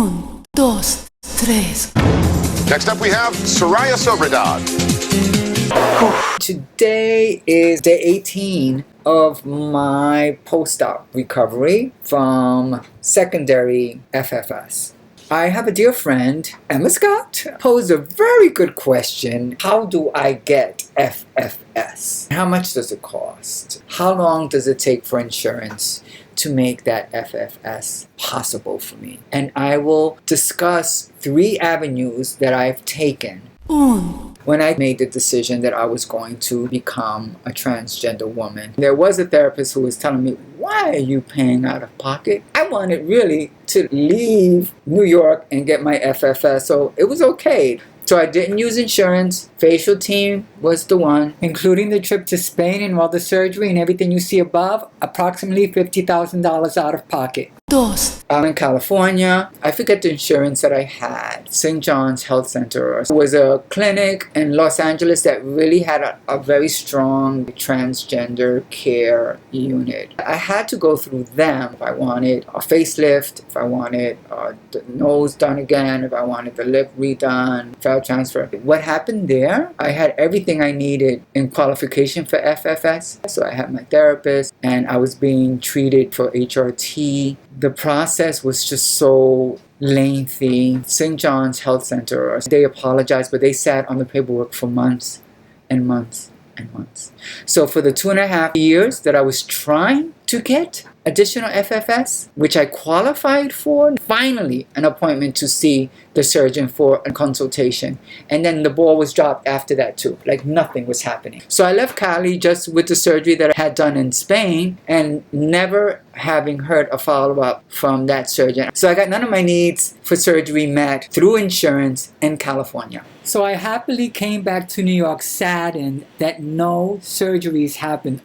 Un, dos, tres. Next up we have Soraya Sobradad. Today is day 18 of my post-op recovery from secondary FFS. I have a dear friend, Emma Scott, posed a very good question. How do I get FFS? How much does it cost? How long does it take for insurance to make that FFS possible for me? And I will discuss 3 avenues that I've taken when I made the decision that I was going to become a transgender woman. There was a therapist who was telling me, why are you paying out of pocket? I wanted really to leave New York and get my FFS, so it was okay. So I didn't use insurance. Facial team was the one, including the trip to Spain and all the surgery and everything you see above, approximately $50,000 out of pocket. I'm in California. I forget the insurance that I had. St. John's Health Center. It was a clinic in Los Angeles that really had a very strong transgender care unit. I had to go through them if I wanted a facelift, if I wanted the nose done again, if I wanted the lip redone, file transfer. What happened there, I had everything I needed in qualification for FFS. So I had my therapist and I was being treated for HRT. The process was just so lengthy. St. John's Health Center, they apologized, but they sat on the paperwork for months and months and months. So for the 2.5 years that I was trying to get additional FFS, which I qualified for, finally an appointment to see the surgeon for a consultation. And then the ball was dropped after that too. Like nothing was happening. So I left Cali just with the surgery that I had done in Spain and never having heard a follow-up from that surgeon. So I got none of my needs for surgery met through insurance in California. So I happily came back to New York saddened that no surgeries happened.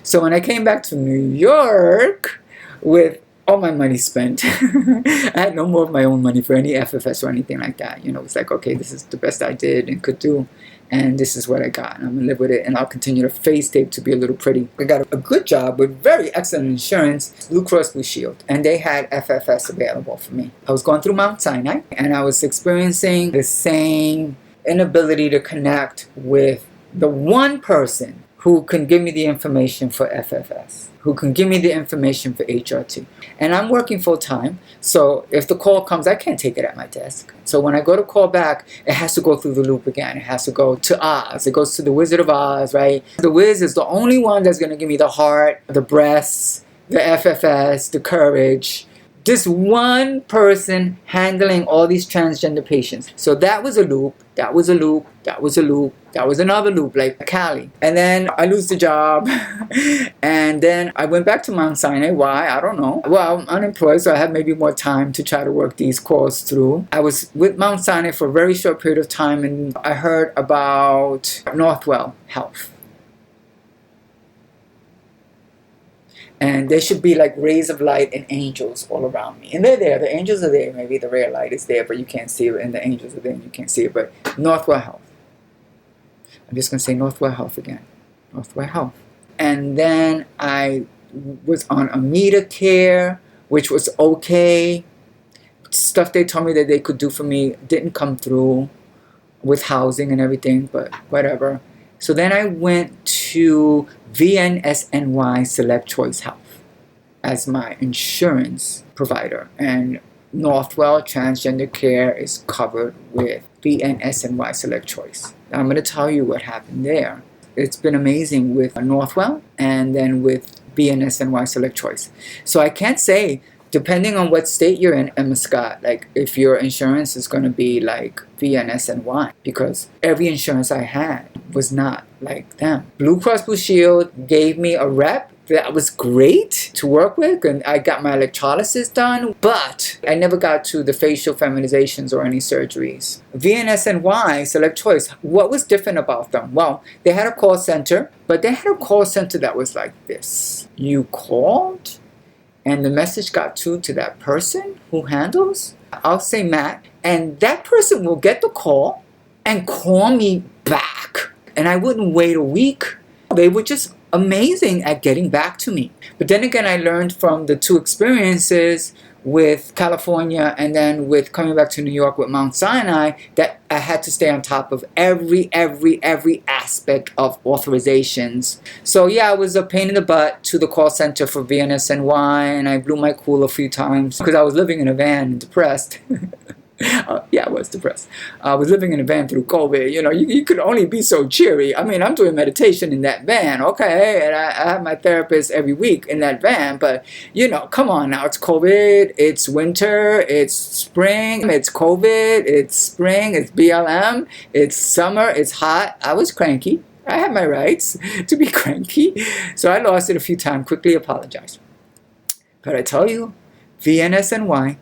So when I came back to New York with all my money spent, I had no more of my own money for any FFS or anything like that. You know, it's like, okay, this is the best I did and could do, and this is what I got, and I'm gonna live with it, and I'll continue to face tape to be a little pretty. I got a good job with very excellent insurance, Blue Cross Blue Shield, and they had FFS available for me. I was going through Mount Sinai, and I was experiencing the same inability to connect with the one person who can give me the information for FFS, who can give me the information for HRT. And I'm working full time, so if the call comes, I can't take it at my desk. So when I go to call back, it has to go through the loop again. It has to go to Oz. It goes to the Wizard of Oz, right? The Wiz is the only one that's gonna give me the heart, the breasts, the FFS, the courage. This one person handling all these transgender patients. So that was a loop, that was a loop, that was a loop, that was another loop, like Cali. And then I lose the job. And then I went back to Mount Sinai. Why? I don't know. Well, I'm unemployed, so I had maybe more time to try to work these calls through. I was with Mount Sinai for a very short period of time, and I heard about Northwell Health. And there should be like rays of light and angels all around me. And they're there. The angels are there. Maybe the rare light is there, but you can't see it. And the angels are there and you can't see it. But Northwell Health. I'm just going to say Northwell Health again. Northwell Health. And then I was on Amita Care, which was okay. Stuff they told me that they could do for me didn't come through with housing and everything, but whatever. So then I went to VNSNY Select Choice Health as my insurance provider. And Northwell Transgender Care is covered with VNSNY Select Choice. I'm going to tell you what happened there. It's been amazing with Northwell and then with VNSNY Select Choice. So I can't say, depending on what state you're in, Emma Scott, like if your insurance is going to be like VNSNY, because every insurance I had was not like them. Blue Cross Blue Shield gave me a rep that was great to work with, and I got my electrolysis done, but I never got to the facial feminizations or any surgeries. VNSNY Select Choice, what was different about them? Well, they had a call center, but they had a call center that was like this. You called, and the message got through to that person who handles, I'll say Matt, and that person will get the call and call me back. And I wouldn't wait a week. They were just amazing at getting back to me. But then again, I learned from the 2 experiences with California and then with coming back to New York with Mount Sinai that I had to stay on top of every aspect of authorizations. So yeah, I was a pain in the butt to the call center for VNSNY, and I blew my cool a few times because I was living in a van and depressed. Yeah, I was depressed. I was living in a van through COVID. You know, you could only be so cheery. I mean, I'm doing meditation in that van, okay? And I have my therapist every week in that van. But, you know, come on now. It's COVID. It's winter. It's spring. It's COVID. It's spring. It's BLM. It's summer. It's hot. I was cranky. I had my rights to be cranky. So I lost it a few times. Quickly apologized. But I tell you, VNSNY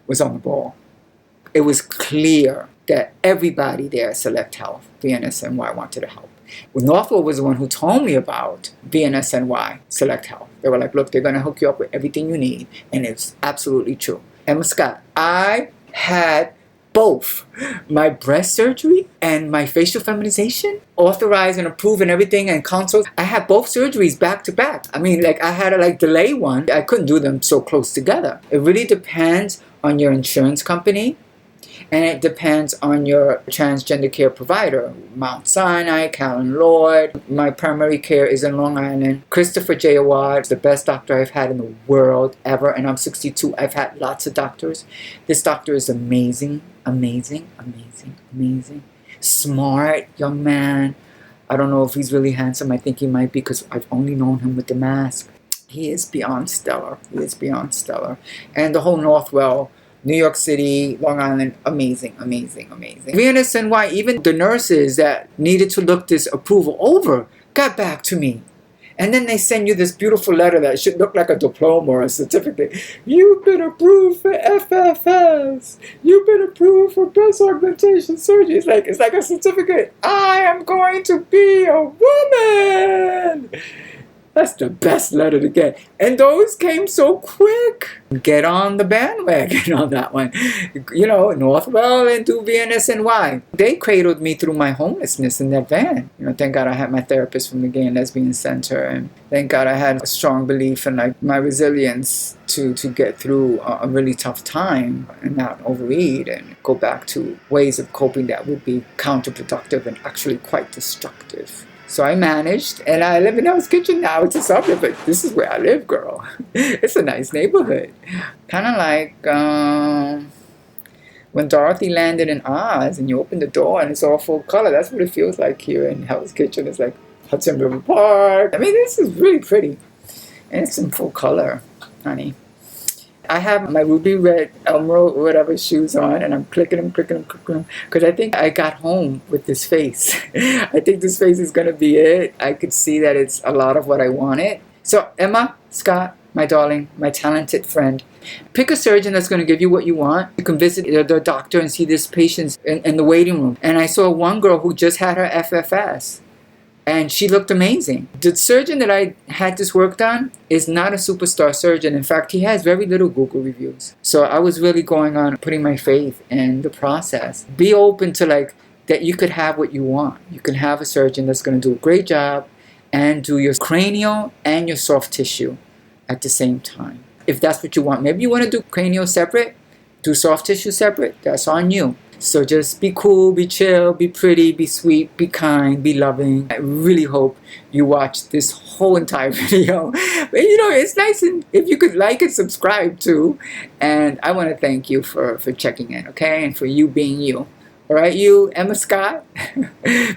was on the ball. It was clear that everybody there at Select Health, VNSNY, wanted to help. Well, Northwell was the one who told me about VNSNY, Select Health. They were like, look, they're going to hook you up with everything you need. And it's absolutely true. Emma Scott, I had both my breast surgery and my facial feminization authorized and approved and everything, and consults. I had both surgeries back to back. I mean, like, I had to like delay one. I couldn't do them so close together. It really depends on your insurance company, and it depends on your transgender care provider. Mount Sinai, Callan Lloyd. My primary care is in Long Island. Christopher J. Awad, the best doctor I've had in the world ever, and I'm 62. I've had lots of doctors. This doctor is amazing, amazing, amazing, amazing. Smart young man. I don't know if he's really handsome. I think he might be because I've only known him with the mask. He is beyond stellar. He is beyond stellar. And the whole Northwell, New York City, Long Island, amazing, amazing, amazing. VNSNY, even the nurses that needed to look this approval over, got back to me. And then they send you this beautiful letter that should look like a diploma or a certificate. You've been approved for FFS. You've been approved for breast augmentation surgery. It's like a certificate. I am going to be a woman. That's the best letter to get. And those came so quick. Get on the bandwagon on that one. You know, Northwell and do VNSNY. They cradled me through my homelessness in that van. You know, thank God I had my therapist from the Gay and Lesbian Center. And thank God I had a strong belief in like my resilience to get through a really tough time and not overeat and go back to ways of coping that would be counterproductive and actually quite destructive. So I managed, and I live in Hell's Kitchen now. It's a suburb, but this is where I live, girl. It's a nice neighborhood. Kind of like when Dorothy landed in Oz and you open the door and it's all full color. That's what it feels like here in Hell's Kitchen. It's like Hudson River Park. I mean, this is really pretty. And it's in full color, honey. I have my ruby red emerald whatever shoes on, and I'm clicking them because I think I got home with this face. I think this face is going to be it. I could see that it's a lot of what I wanted. So Emma Scott, my darling, my talented friend, pick a surgeon that's going to give you what you want. You can visit the doctor and see this patient in the waiting room. And I saw one girl who just had her FFS. And she looked amazing. The surgeon that I had this work done is not a superstar surgeon. In fact, he has very little Google reviews. So I was really going on putting my faith in the process. Be open to like that you could have what you want. You can have a surgeon that's going to do a great job and do your cranial and your soft tissue at the same time. If that's what you want. Maybe you want to do cranial separate, do soft tissue separate. That's on you. So just be cool, be chill, be pretty, be sweet, be kind, be loving. I really hope you watch this whole entire video. But you know, it's nice if you could like and subscribe too. And I want to thank you for checking in, okay? And for you being you. All right, you, Emma Scott?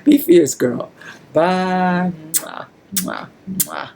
Be fierce, girl. Bye. Mwah, mwah, mwah.